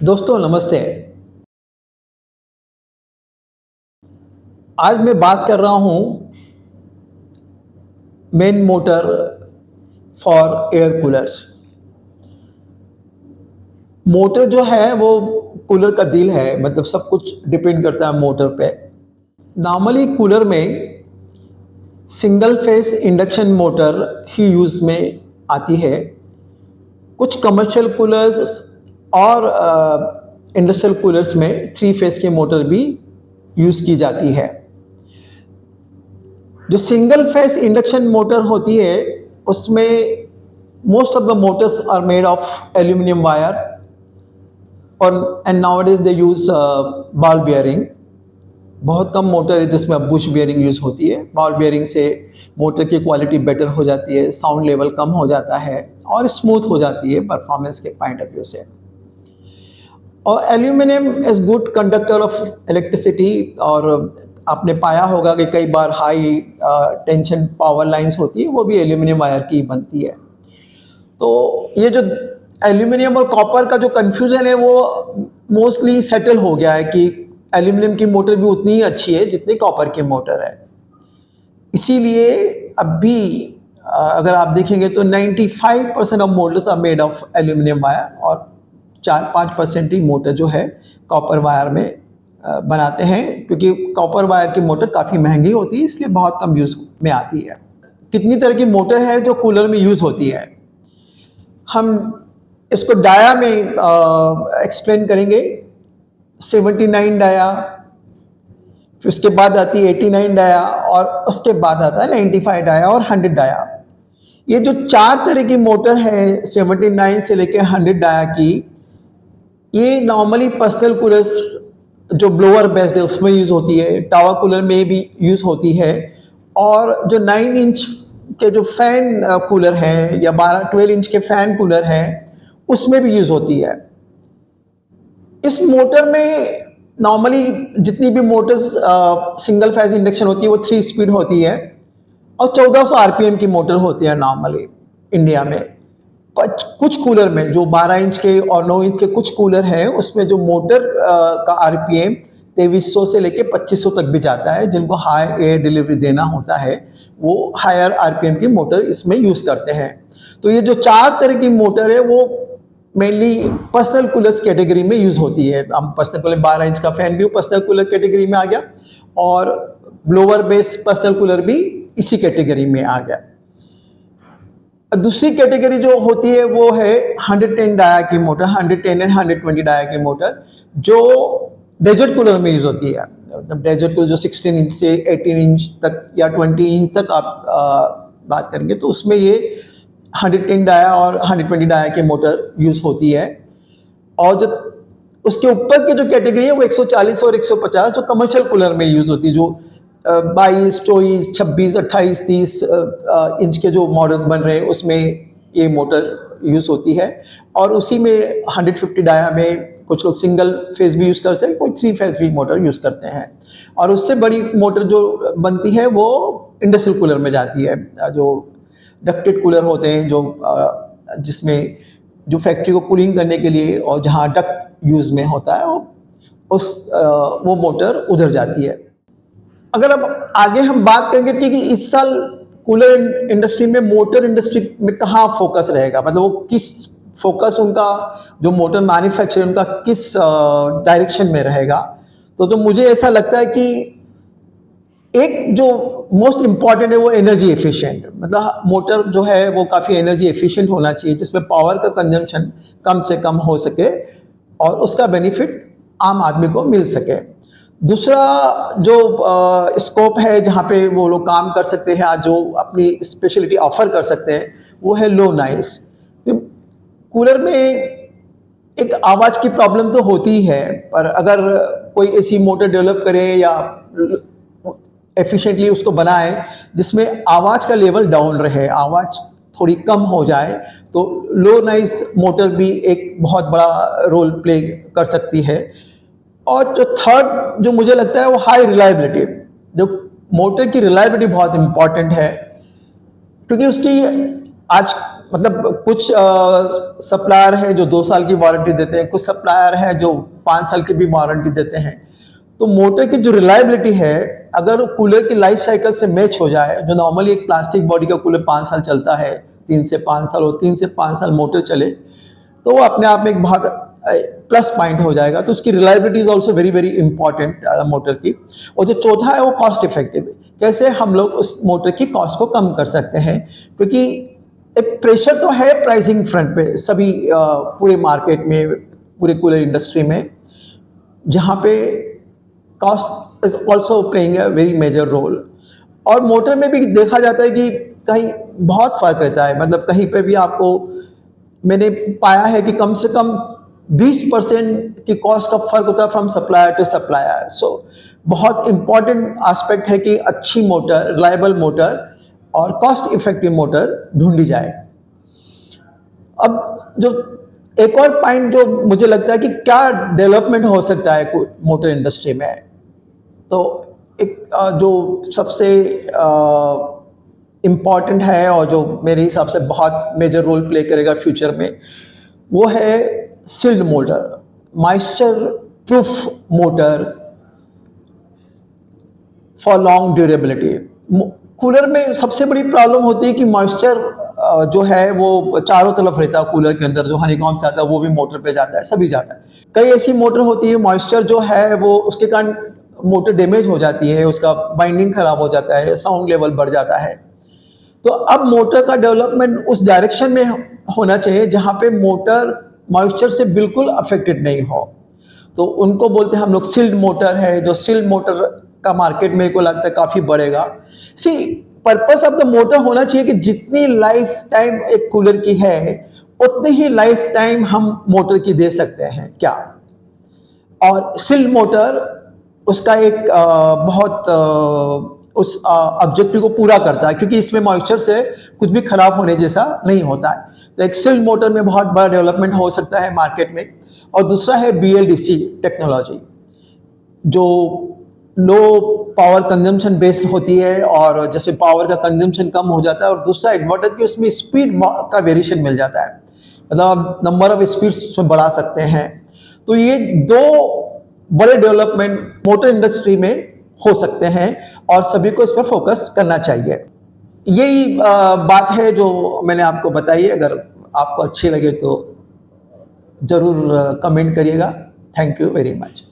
दोस्तों नमस्ते। आज मैं बात कर रहा हूँ main motor for air coolers. Motor जो है वो कूलर का दिल है, मतलब सब कुछ डिपेंड करता है मोटर पे। नॉर्मली कूलर में सिंगल फेस इंडक्शन मोटर ही यूज़ में आती है। कुछ कमर्शियल कूलर्स और इंडस्ट्रियल कूलर्स में 3 फेस की मोटर भी यूज़ की जाती है। जो सिंगल फेस इंडक्शन मोटर होती है उसमें most of the motors are made of aluminium wire और and nowadays they use ball bearing. बहुत कम मोटर है जिसमें अब बुश बियरिंग यूज़ होती है। बॉल बियरिंग से मोटर की क्वालिटी बेटर हो जाती है, साउंड लेवल कम हो जाता है और स्मूथ हो जाती है परफॉर्मेंस के पॉइंट ऑफ व्यू से। और aluminium is good conductor of electricity. और आपने पाया होगा कि कई बार हाई टेंशन पावर लाइंस होती है वो भी एल्यूमिनियम वायर की बनती है। तो ये जो एल्यूमिनियम और कॉपर का जो कन्फ्यूज़न है वो मोस्टली सेटल हो गया है कि एल्यूमिनियम की मोटर भी उतनी ही अच्छी है जितनी कॉपर की मोटर है। इसीलिए अब भी अगर आप देखेंगे तो 95% of motors are made of aluminium wire और 4-5% ही मोटर जो है कॉपर वायर में बनाते हैं, क्योंकि कॉपर वायर की मोटर काफ़ी महंगी होती है इसलिए बहुत कम यूज़ में आती है। कितनी तरह की मोटर है जो कूलर में यूज़ होती है, हम इसको डाया में एक्सप्लेन करेंगे। 79 डाया, फिर उसके बाद आती है 89 डाया और उसके बाद आता है 95 डाया और 100 डाया। ये जो 4 तरह की मोटर है 79 से लेकर 100 डाया की, ये नॉर्मली पर्सनल कूलर्स जो ब्लोअर बेस्ड है उसमें यूज़ होती है, टावर कूलर में भी यूज़ होती है, और जो 9 इंच के जो फैन कूलर हैं या 12 इंच के फैन कूलर हैं उसमें भी यूज़ होती है। इस मोटर में नॉर्मली जितनी भी मोटर्स सिंगल फेज इंडक्शन होती है वो 3 स्पीड होती है और 1400 आरपीएम की मोटर होती है नॉर्मली इंडिया में। कुछ कूलर में जो 12 इंच के और 9 इंच के कुछ कूलर हैं उसमें जो मोटर का आरपीएम 2300 से लेके 2500 तक भी जाता है। जिनको हाई एयर डिलीवरी देना होता है वो हायर आरपीएम की मोटर इसमें यूज़ करते हैं। तो ये जो 4 तरह की मोटर है वो मेनली पर्सनल कूलर्स कैटेगरी में यूज़ होती है। हम पर्सनल कूलर 12 इंच का फैन भी पर्सनल कूलर कैटेगरी में आ गया और ब्लोअर बेस पर्सनल कूलर भी इसी कैटेगरी में आ गया। दूसरी कैटेगरी जो होती है वो है 110 डाया की मोटर, 110 एंड 120 डाया की मोटर, जो डेजर्ट कूलर में यूज़ होती है। मतलब डेजर्ट कूलर जो 16 इंच से 18 इंच तक या 20 इंच तक आप बात करेंगे तो उसमें ये 110 डाया और 120 डाया की मोटर यूज़ होती है। और जो उसके ऊपर की जो कैटेगरी है वो 140 और 150 जो कमर्शियल कूलर में यूज़ होती है, जो 22, 24, 26, 28, 30 इंच के जो मॉडल्स बन रहे हैं उसमें ये मोटर यूज़ होती है। और उसी में 150 डाया में कुछ लोग सिंगल फेज भी यूज़ कर सकते हैं, कोई 3 फेज भी मोटर यूज़ करते हैं। और उससे बड़ी मोटर जो बनती है वो इंडस्ट्रियल कूलर में जाती है, जो डक्टेड कूलर होते हैं, जो जिसमें जो फैक्ट्री को कूलिंग करने के लिए और जहाँ डक्ट यूज़ में होता है वो मोटर उधर जाती है। अगर अब आगे हम बात करेंगे कि इस साल कूलर इंडस्ट्री में मोटर इंडस्ट्री में कहाँ फोकस रहेगा, मतलब वो किस फोकस उनका जो मोटर मैन्युफैक्चर उनका किस डायरेक्शन में रहेगा, तो मुझे ऐसा लगता है कि एक जो मोस्ट इम्पॉर्टेंट है वो एनर्जी एफिशिएंट, मतलब मोटर जो है वो काफ़ी एनर्जी एफिशिएंट होना चाहिए जिसमें पावर का कंजम्पशन कम से कम हो सके और उसका बेनिफिट आम आदमी को मिल सके। दूसरा जो स्कोप है जहाँ पे वो लोग काम कर सकते हैं, आज जो अपनी स्पेशलिटी ऑफर कर सकते हैं, वो है लो नॉइस। कूलर में एक आवाज़ की प्रॉब्लम तो होती ही है, पर अगर कोई ऐसी मोटर डेवलप करे या एफिशिएंटली उसको बनाए जिसमें आवाज़ का लेवल डाउन रहे, आवाज़ थोड़ी कम हो जाए, तो लो नॉइस मोटर भी एक बहुत बड़ा रोल प्ले कर सकती है। और जो थर्ड जो मुझे लगता है वो हाई रिलायबिलिटी, जो मोटर की रिलायबिलिटी बहुत इंपॉर्टेंट है, क्योंकि उसकी आज मतलब कुछ सप्लायर है जो 2 साल की वारंटी देते हैं, कुछ सप्लायर है जो 5 साल की भी वारंटी देते हैं। तो मोटर की जो रिलायबिलिटी है, अगर कूलर की लाइफ साइकिल से मैच हो जाए, जो नॉर्मली एक प्लास्टिक बॉडी का कूलर 5 साल चलता है, 3 से 5 साल, और 3 से 5 साल मोटर चले, तो वो अपने आप में एक बहुत प्लस पॉइंट हो जाएगा। तो उसकी reliability is also very very important motor की। और जो चौथा है वो कॉस्ट इफेक्टिव है, कैसे हम लोग उस मोटर की कॉस्ट को कम कर सकते हैं, क्योंकि एक प्रेशर तो है प्राइसिंग फ्रंट पे सभी पूरे मार्केट में, पूरे कूलर इंडस्ट्री में, जहाँ पे cost is also playing a very major role. और मोटर में भी देखा जाता है कि कहीं बहुत फर्क रहता है, मतलब कहीं पे भी आपको, मैंने पाया है कि कम से कम 20% की कॉस्ट का फर्क होता है फ्रॉम सप्लायर टू सप्लायर। सो बहुत इंपॉर्टेंट एस्पेक्ट है कि अच्छी मोटर, रिलायबल मोटर और कॉस्ट इफेक्टिव मोटर ढूंढी जाए। अब जो एक और पॉइंट जो मुझे लगता है कि क्या डेवलपमेंट हो सकता है मोटर इंडस्ट्री में, तो एक जो सबसे इम्पॉर्टेंट है और जो मेरे हिसाब से बहुत मेजर रोल प्ले करेगा फ्यूचर में, वो है sealed motor, moisture proof motor for long durability. Cooler में सबसे बड़ी प्रॉब्लम होती है कि मॉइस्चर जो है वो चारों तरफ रहता है कूलर के अंदर, जो हनीकॉम्ब से आता है वो भी मोटर पे जाता है, सभी जाता है। कई ऐसी मोटर होती है मॉइस्चर जो है वो उसके कारण मोटर डैमेज हो जाती है, उसका बाइंडिंग खराब हो जाता है, साउंड लेवल बढ़ जाता है। तो अब मोटर का डेवलपमेंट उस डायरेक्शन में होना चाहिए जहाँ पे मोटर मॉइस्चर से बिल्कुल अफेक्टेड नहीं हो, तो उनको बोलते हैं हम लोग सील्ड मोटर है। जो सील्ड मोटर का मार्केट मेरे को लगता है काफ़ी बढ़ेगा। सी पर्पस ऑफ द मोटर होना चाहिए कि जितनी लाइफ टाइम एक कूलर की है उतनी ही लाइफ टाइम हम मोटर की दे सकते हैं क्या। और सील्ड मोटर उसका एक बहुत उस ऑब्जेक्टिव को पूरा करता है, क्योंकि इसमें मॉइस्चर से कुछ भी खराब होने जैसा नहीं होता है। तो एक सील्ड मोटर में बहुत बड़ा डेवलपमेंट हो सकता है मार्केट में। और दूसरा है BLDC टेक्नोलॉजी, जो लो पावर कंजम्पशन बेस्ड होती है, और जैसे पावर का कंजम्पशन कम हो जाता है। और दूसरा एडवांटेज कि उसमें स्पीड का वेरिएशन मिल जाता है, मतलब आप नंबर ऑफ स्पीड्स उसमें बढ़ा सकते हैं। तो ये दो बड़े डेवलपमेंट मोटर इंडस्ट्री में हो सकते हैं और सभी को इस पर फोकस करना चाहिए। यही बात है जो मैंने आपको बताई। अगर आपको अच्छी लगे तो ज़रूर कमेंट करिएगा। Thank you very much.